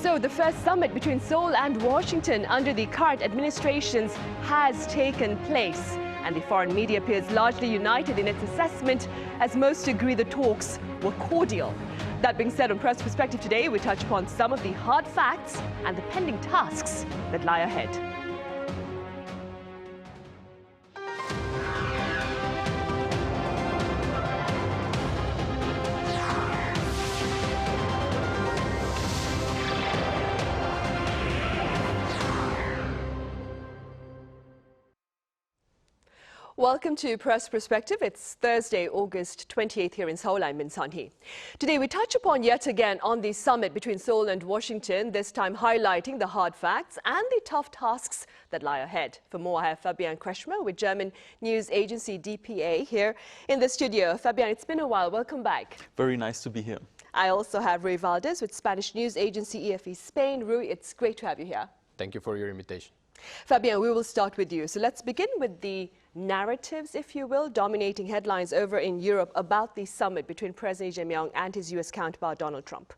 So the first summit between Seoul and Washington under the current administrations has taken place. And the foreign media appears largely united in its assessment, as most agree the talks were cordial. That being said, on Press Perspective today, we touch upon some of the hard facts and the pending tasks that lie ahead. Welcome to Press Perspective. It's Thursday, August 28th here in Seoul. I'm Min Sunhee. Today we touch upon yet again on the summit between Seoul and Washington, this time highlighting the hard facts and the tough tasks that lie ahead. For more, I have Fabian Kretschmer with German news agency DPA here in the studio. Fabian, it's been a while. Welcome back. Very nice to be here. I also have Ruy Valdes with Spanish news agency EFE Spain. Ruy, it's great to have you here. Thank you for your invitation. Fabian, we will start with you. So let's begin with the narratives, if you will, dominating headlines over in Europe about the summit between President Lee Jae Myung and his US counterpart Donald Trump.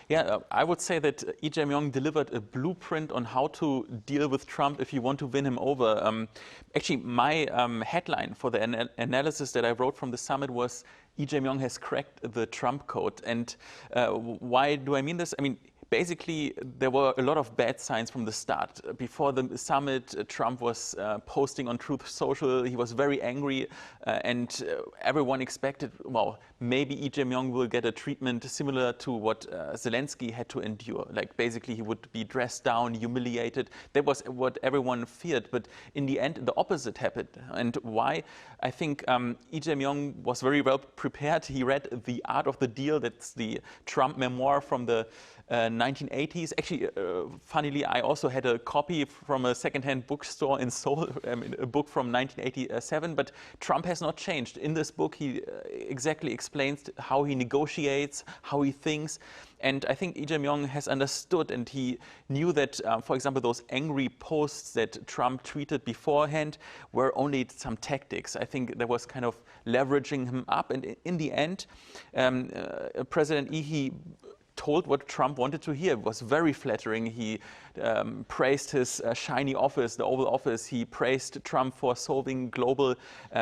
Yeah, I would say that Lee Jae Myung delivered a blueprint on how to deal with Trump if you want to win him over. Actually, my headline for the analysis that I wrote from the summit was Lee Jae Myung has cracked the Trump code. And why do I mean this? I mean, basically, there were a lot of bad signs from the start. Before the summit, Trump was posting on Truth Social. He was very angry, and everyone expected, well, maybe Lee Jae Myung will get a treatment similar to what Zelensky had to endure. Like, basically, he would be dressed down, humiliated. That was what everyone feared. But in the end, the opposite happened. And why? I think Lee Jae Myung was very well prepared. He read The Art of the Deal. That's the Trump memoir from the 1980s. Actually, funnily, I also had a copy from a second-hand bookstore in Seoul, a book from 1987, but Trump has not changed. In this book, he exactly explains how he negotiates, how he thinks, and I think Lee Jae Myung has understood, and he knew that, for example, those angry posts that Trump tweeted beforehand were only some tactics. I think there was kind of leveraging him up, and in the end, President Lee, he told what Trump wanted to hear. It was very flattering. He praised his shiny office, the Oval Office. He praised Trump for solving global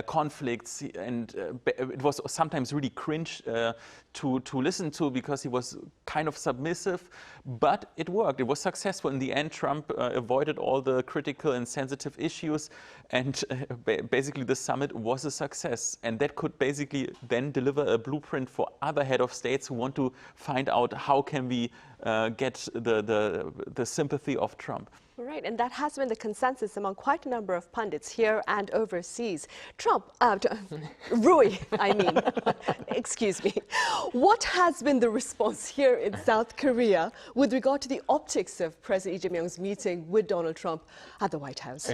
conflicts. And it was sometimes really cringe to listen to, because he was kind of submissive. But it worked. It was successful. In the end, Trump avoided all the critical and sensitive issues. And basically, the summit was a success. And that could basically then deliver a blueprint for other head of states who want to find out how can we get the sympathy of Trump. Right, and that has been the consensus among quite a number of pundits here and overseas. Ruy, I mean, excuse me. What has been the response here in South Korea with regard to the optics of President Lee Jae Myung's meeting with Donald Trump at the White House?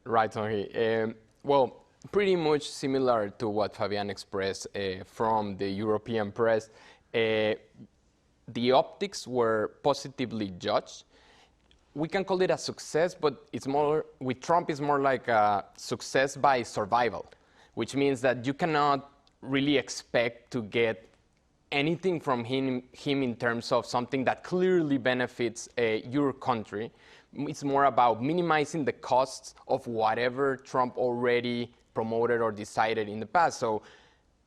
Right, Sonhee. Well, pretty much similar to what Fabian expressed from the European press. The optics were positively judged. We can call it a success, but it's more, with Trump, it's more like a success by survival, which means that you cannot really expect to get anything from him in terms of something that clearly benefits your country. It's more about minimizing the costs of whatever Trump already promoted or decided in the past. So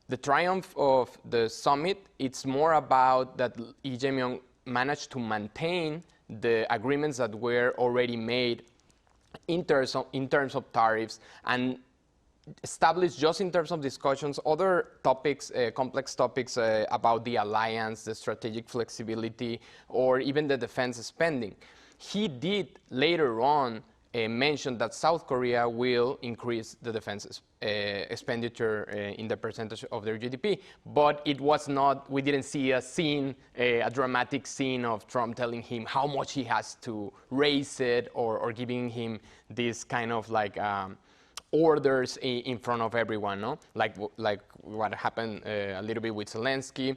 the triumph of the summit, it's more about that Lee Jae Myung managed to maintain the agreements that were already made in terms of tariffs, and establish, just in terms of discussions, other topics, complex topics about the alliance, the strategic flexibility, or even the defense spending. He did later on mention that South Korea will increase the defense expenditure in the percentage of their GDP, but it was not, we didn't see a scene, a dramatic scene of Trump telling him how much he has to raise it, or giving him this kind of like orders in front of everyone, no? Like what happened a little bit with Zelensky.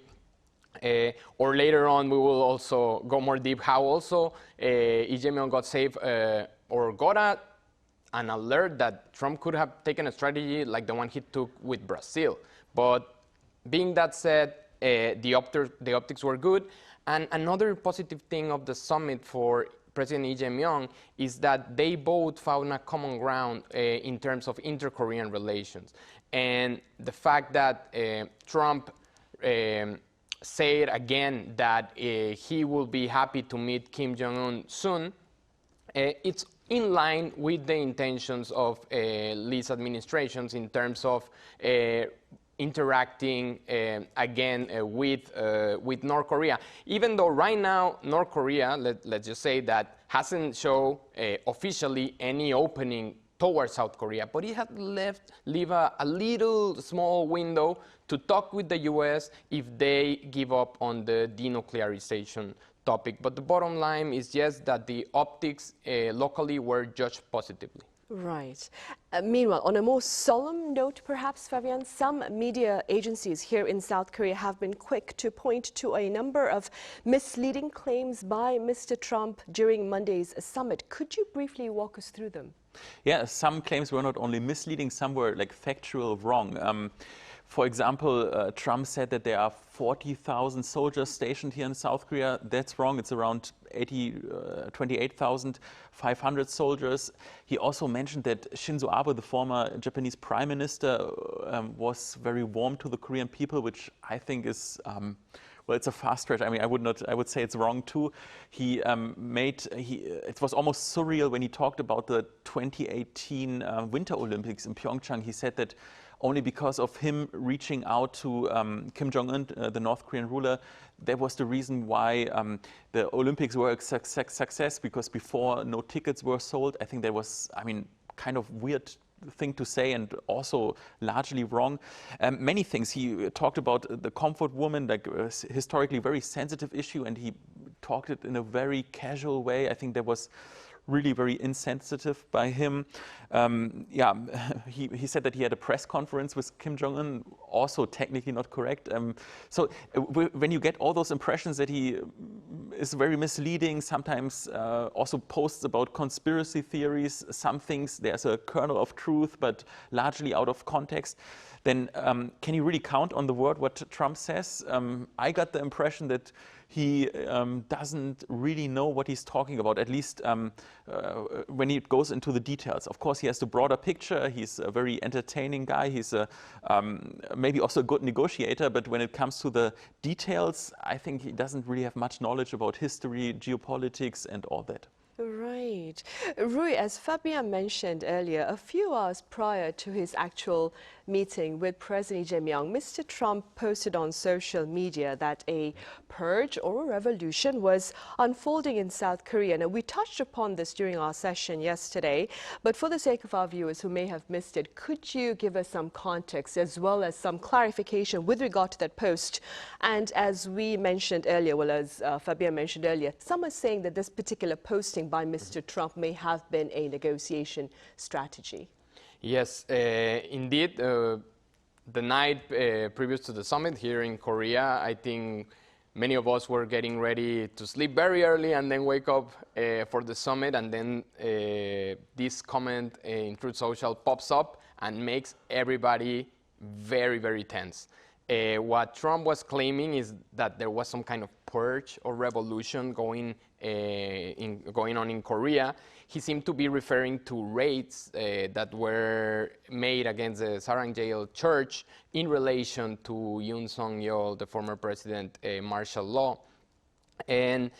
Or later on, we will also go more deep how also Lee Jae Myung got saved or got an alert that Trump could have taken a strategy like the one he took with Brazil. But being that said, the optics were good. And another positive thing of the summit for President Lee Jae Myung is that they both found a common ground in terms of inter-Korean relations. And the fact that Trump said again that he will be happy to meet Kim Jong-un soon, it's in line with the intentions of Lee's administrations in terms of interacting again with North Korea. Even though right now North Korea, let's just say that, hasn't shown officially any opening towards South Korea, but it had leave a little small window to talk with the US if they give up on the denuclearization topic. But the bottom line is just that the optics locally were judged positively. Right. Meanwhile, on a more solemn note, perhaps, Fabian, some media agencies here in South Korea have been quick to point to a number of misleading claims by Mr. Trump during Monday's summit. Could you briefly walk us through them? Yeah, some claims were not only misleading, some were like factual wrong. For example, Trump said that there are 40,000 soldiers stationed here in South Korea. That's wrong. It's around 28,500 soldiers. He also mentioned that Shinzo Abe, the former Japanese prime minister, was very warm to the Korean people, which I think is, well, it's a fast stretch. I mean, I would say it's wrong too. It was almost surreal when he talked about the 2018 Winter Olympics in Pyeongchang. He said that only because of him reaching out to Kim Jong-un, the North Korean ruler, that was the reason why the Olympics were a success, because before no tickets were sold. I think that was, I mean, kind of weird thing to say and also largely wrong. Many things. He talked about the comfort woman, like a historically very sensitive issue, and he talked it in a very casual way. I think that was really very insensitive by him. He said that he had a press conference with Kim Jong-un, also technically not correct. So when you get all those impressions that he is very misleading, sometimes also posts about conspiracy theories, some things there's a kernel of truth, but largely out of context, then can you really count on the word what Trump says? I got the impression that he doesn't really know what he's talking about, at least when he goes into the details. Of course, he has the broader picture. He's a very entertaining guy. He's maybe also a good negotiator, but when it comes to the details, I think he doesn't really have much knowledge about history, geopolitics, and all that. Right. Ruy, as Fabian mentioned earlier, a few hours prior to his actual meeting with President Lee Jae Myung, Mr. Trump posted on social media that a purge or a revolution was unfolding in South Korea. Now, we touched upon this during our session yesterday, but for the sake of our viewers who may have missed it, could you give us some context as well as some clarification with regard to that post? And as we mentioned earlier, well, as Fabian mentioned earlier, some are saying that this particular posting by Mr. Trump may have been a negotiation strategy. Yes, indeed. The night previous to the summit here in Korea, I think many of us were getting ready to sleep very early and then wake up for the summit, and then this comment in Truth Social pops up and makes everybody very, very tense. What Trump was claiming is that there was some kind of purge or revolution going on in Korea. He seemed to be referring to raids that were made against the Sarangjeel Church in relation to Yoon Suk-yeol, the former president, martial law. And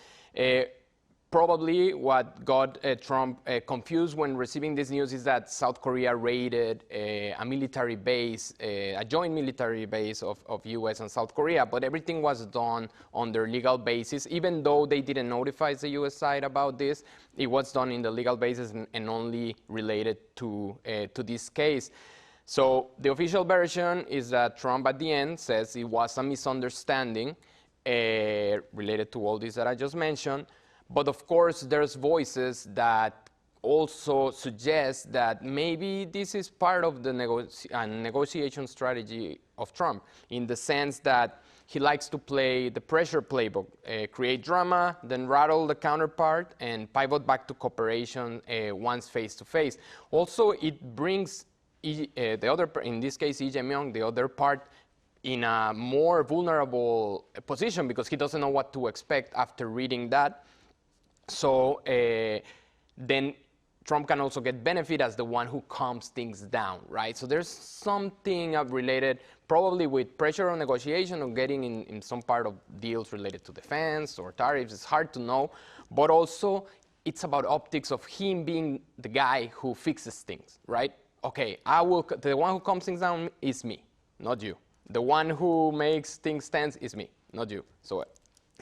probably what got Trump confused when receiving this news is that South Korea raided a military base, a joint military base of US and South Korea, but everything was done on their legal basis. Even though they didn't notify the US side about this, it was done in the legal basis and only related to this case. So the official version is that Trump at the end says it was a misunderstanding related to all this that I just mentioned. But of course, there's voices that also suggest that maybe this is part of the negotiation strategy of Trump, in the sense that he likes to play the pressure playbook, create drama, then rattle the counterpart, and pivot back to cooperation once face-to-face. Also, it brings the other, in this case, Lee Jae Myung, the other part, in a more vulnerable position because he doesn't know what to expect after reading that. So then Trump can also get benefit as the one who calms things down, right? So there's something related probably with pressure on negotiation or getting in some part of deals related to defense or tariffs. It's hard to know, but also it's about optics of him being the guy who fixes things, right? Okay, the one who calms things down is me, not you. The one who makes things tense is me, not you. So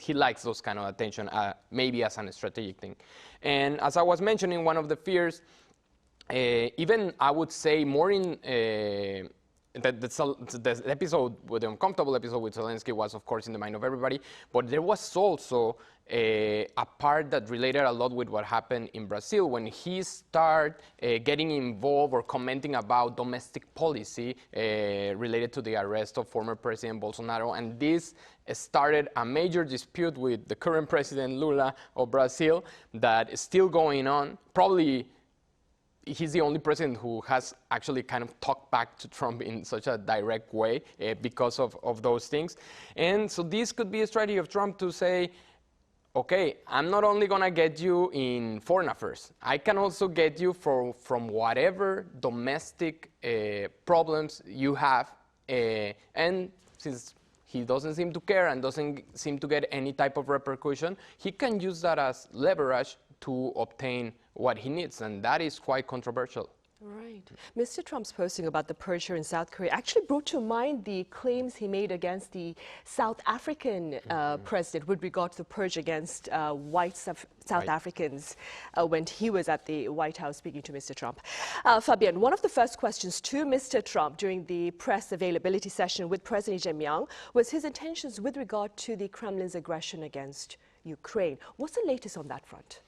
he likes those kind of attention, maybe as a strategic thing. And as I was mentioning, one of the fears, even I would say more in the episode, the uncomfortable episode with Zelensky was, of course, in the mind of everybody, but there was also a part that related a lot with what happened in Brazil when he started getting involved or commenting about domestic policy related to the arrest of former President Bolsonaro. And this started a major dispute with the current President Lula of Brazil that is still going on. Probably he's the only president who has actually kind of talked back to Trump in such a direct way because of those things. And so this could be a strategy of Trump to say, okay, I'm not only going to get you in foreign affairs, I can also get you from whatever domestic problems you have. And since he doesn't seem to care and doesn't seem to get any type of repercussion, he can use that as leverage to obtain what he needs, and that is quite controversial. Right. Mr. Trump's posting about the purge here in South Korea actually brought to mind the claims he made against the South African president with regard to the purge against white South Africans when he was at the White House speaking to Mr. Trump. Fabian, one of the first questions to Mr. Trump during the press availability session with President Lee Jae Myung was his intentions with regard to the Kremlin's aggression against Ukraine. What's the latest on that front?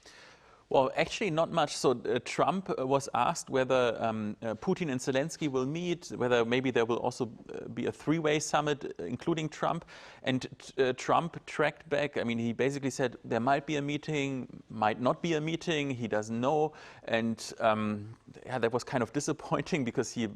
Well, actually not much. So Trump was asked whether Putin and Zelensky will meet, whether maybe there will also be a three-way summit, including Trump. And Trump tracked back. I mean, he basically said there might be a meeting, might not be a meeting. He doesn't know. And yeah, that was kind of disappointing because he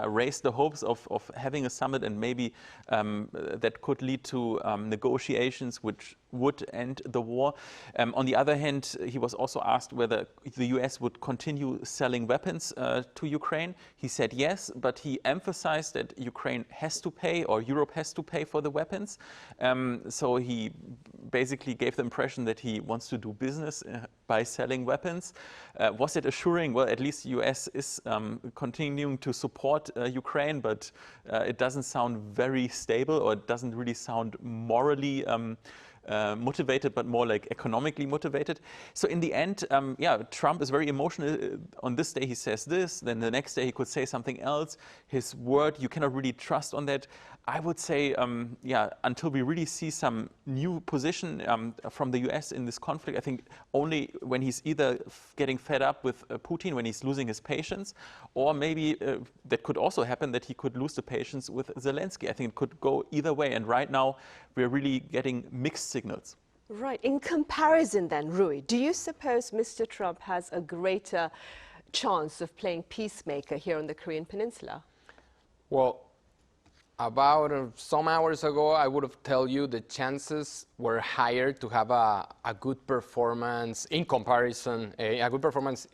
raised the hopes of having a summit, and maybe that could lead to negotiations which would end the war. On the other hand, he was also asked whether the US would continue selling weapons to Ukraine. He said yes, but he emphasized that Ukraine has to pay, or Europe has to pay for the weapons. So he basically gave the impression that he wants to do business by selling weapons. Was it assuring? Well, at least the US is continuing to support Ukraine, but it doesn't sound very stable, or it doesn't really sound morally motivated, but more like economically motivated. So in the end, Trump is very emotional. On this day he says this, then the next day he could say something else. His word, you cannot really trust on that. I would say, until we really see some new position from the US in this conflict, I think only when he's either getting fed up with Putin, when he's losing his patience, or maybe that could also happen that he could lose the patience with Zelensky. I think it could go either way. And right now, we're really getting mixed signals. Right. In comparison then, Ruy, do you suppose Mr. Trump has a greater chance of playing peacemaker here on the Korean Peninsula? Well, about some hours ago, I would have told you the chances were higher to have a good performance in comparison, a good performance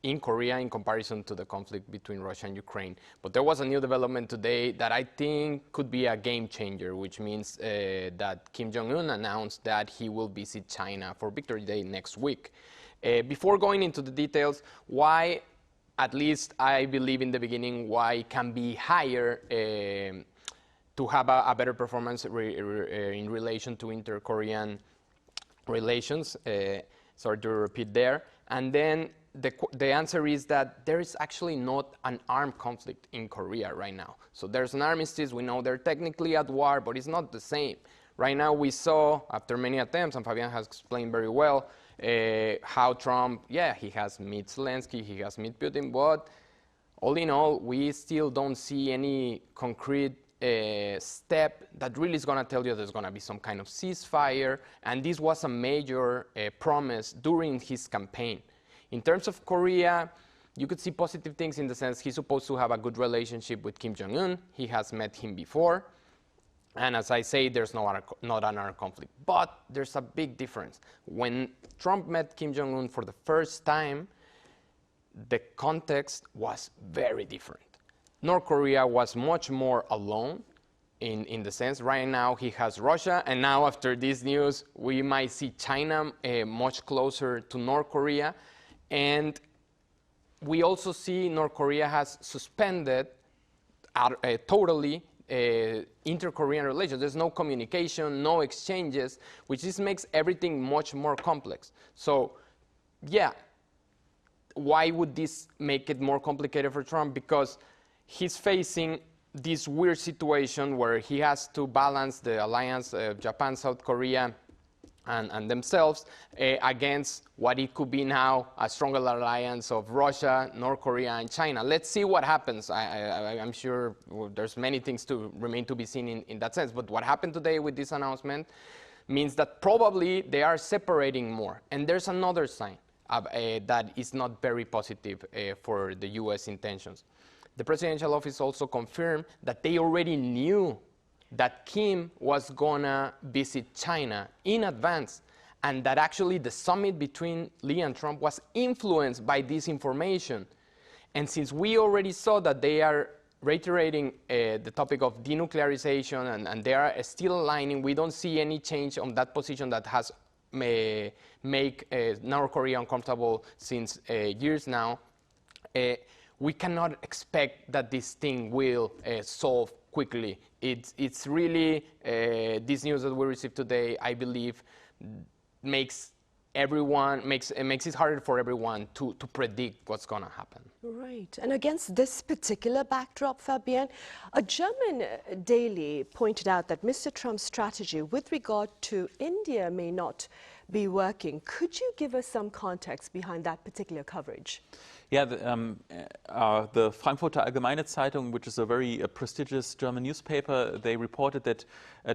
in Korea in comparison to the conflict between Russia and Ukraine. But there was a new development today that I think could be a game changer, which means that Kim Jong-un announced that he will visit China for Victory Day next week. Before going into the details, why, at least I believe in the beginning, why it can be higher to have a better performance in relation to inter-Korean relations. Sorry to repeat there. And then the answer is that there is actually not an armed conflict in Korea right now. So there's an armistice. We know they're technically at war, but it's not the same. Right now we saw, after many attempts, and Fabian has explained very well, how Trump, he has met Zelensky, he has met Putin, but all in all, we still don't see any concrete step that really is going to tell you there's going to be some kind of ceasefire, and this was a major promise during his campaign. In terms of Korea, you could see positive things in the sense he's supposed to have a good relationship with Kim Jong-un. He has met him before. And as I say, there's not an armed conflict. But there's a big difference. When Trump met Kim Jong-un for the first time, the context was very different. North Korea was much more alone in the sense right now he has Russia, and now after this news, we might see China much closer to North Korea. And we also see North Korea has suspended totally inter-Korean relations. There's no communication, no exchanges, which just makes everything much more complex. So, yeah, why would this make it more complicated for Trump? Because he's facing this weird situation where he has to balance the alliance of Japan, South Korea, and themselves against what it could be now a stronger alliance of Russia, North Korea, and China. Let's see what happens. I'm sure there's many things to remain to be seen in that sense. But what happened today with this announcement means that probably they are separating more. And there's another sign that is not very positive for the U.S. intentions. The presidential office also confirmed that they already knew that Kim was gonna visit China in advance, and that actually the summit between Lee and Trump was influenced by this information. And since we already saw that they are reiterating the topic of denuclearization and they are still aligning, we don't see any change on that position that has made North Korea uncomfortable since years now. We cannot expect that this thing will solve quickly. It's really, this news that we received today, I believe, makes it harder for everyone to predict what's going to happen. Right. And against this particular backdrop, Fabian, a German daily pointed out that Mr. Trump's strategy with regard to India may not be working. Could you give us some context behind that particular coverage? Yeah, the Frankfurter Allgemeine Zeitung, which is a very prestigious German newspaper, they reported that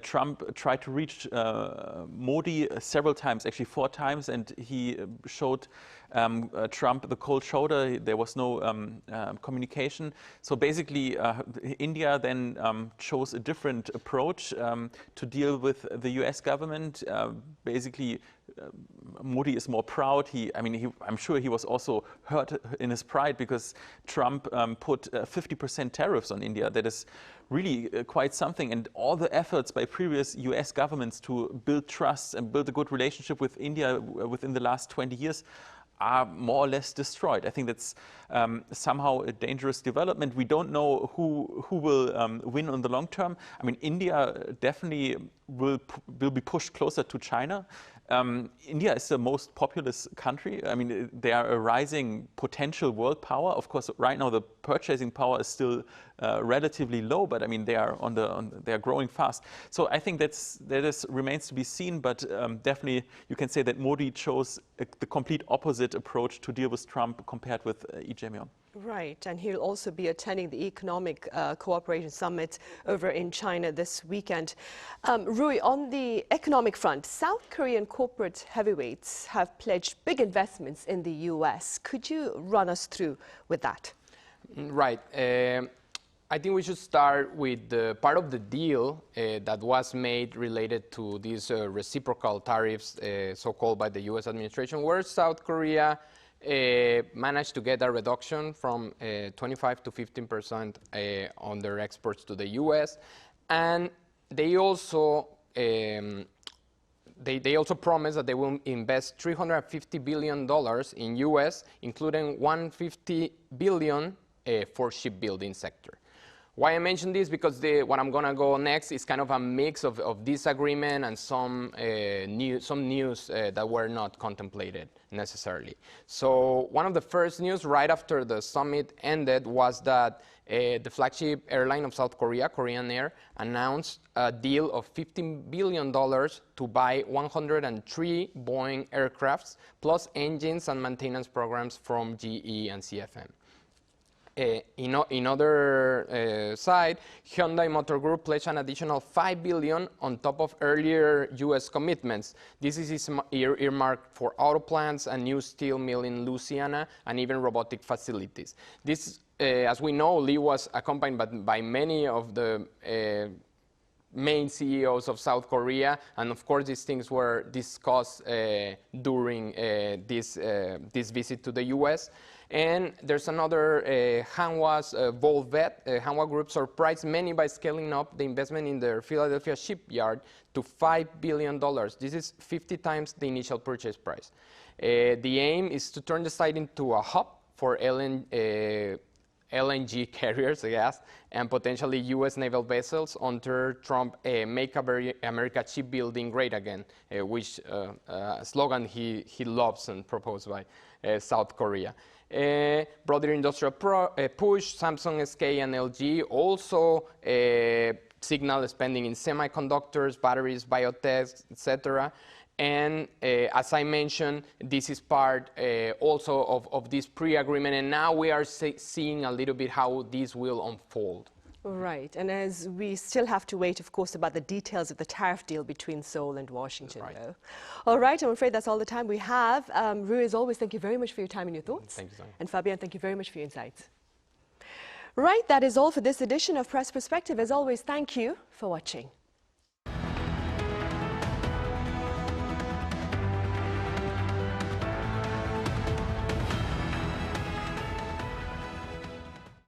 Trump tried to reach Modi several times, actually 4 times, and he showed Trump the cold shoulder. There was no communication. So basically, India then chose a different approach to deal with the US government. Basically, Modi is more proud. I'm sure he was also hurt in his pride because Trump put 50% tariffs on India. That is really quite something. And all the efforts by previous US governments to build trust and build a good relationship with India within the last 20 years are more or less destroyed. I think that's somehow a dangerous development. We don't know who will win on the long term. I mean, India definitely will be pushed closer to China. India is the most populous country. I mean, they are a rising potential world power. Of course, right now the purchasing power is still relatively low, but I mean they are they are growing fast. So I think that remains to be seen. But definitely, you can say that Modi chose the complete opposite approach to deal with Trump compared with Lee Jae Myung. Right, and he'll also be attending the Economic Cooperation Summit over in China this weekend. Ruy, on the economic front, South Korean corporate heavyweights have pledged big investments in the U.S. Could you run us through with that? Right. I think we should start with the part of the deal that was made related to these reciprocal tariffs, so-called by the U.S. administration, where South Korea managed to get a reduction from 25 to 15% on their exports to the U.S. And they also they also promised that they will invest $350 billion in U.S., including $150 billion for shipbuilding sector. Why I mention this? Because what I'm going to go next is kind of a mix of this agreement and some news that were not contemplated necessarily. So one of the first news right after the summit ended was that the flagship airline of South Korea, Korean Air, announced a deal of $15 billion to buy 103 Boeing aircrafts, plus engines and maintenance programs from GE and CFM. In other side, Hyundai Motor Group pledged an additional $5 billion on top of earlier U.S. commitments. This is earmarked for auto plants, a new steel mill in Louisiana, and even robotic facilities. This, as we know, Lee was accompanied by many of the main CEOs of South Korea, and of course these things were discussed during this visit to the U.S. And there's another Hanwha's Volvet. Hanwha Group surprised many by scaling up the investment in their Philadelphia shipyard to $5 billion. This is 50 times the initial purchase price. The aim is to turn the site into a hub for LNG carriers, I guess, and potentially U.S. naval vessels under Trump Make America Shipbuilding Great Again, which slogan he loves and proposed by South Korea. Broader industrial push, Samsung, SK, and LG also signal spending in semiconductors, batteries, biotech, etc. And as I mentioned, this is part also of this pre-agreement, and now we are seeing a little bit how this will unfold. Right, and as we still have to wait, of course, about the details of the tariff deal between Seoul and Washington, right. though. All right, I'm afraid that's all the time we have. Ruy, as always, thank you very much for your time and your thoughts. Thank you, Sonia. And Fabian, thank you very much for your insights. Right, that is all for this edition of Press Perspective. As always, thank you for watching.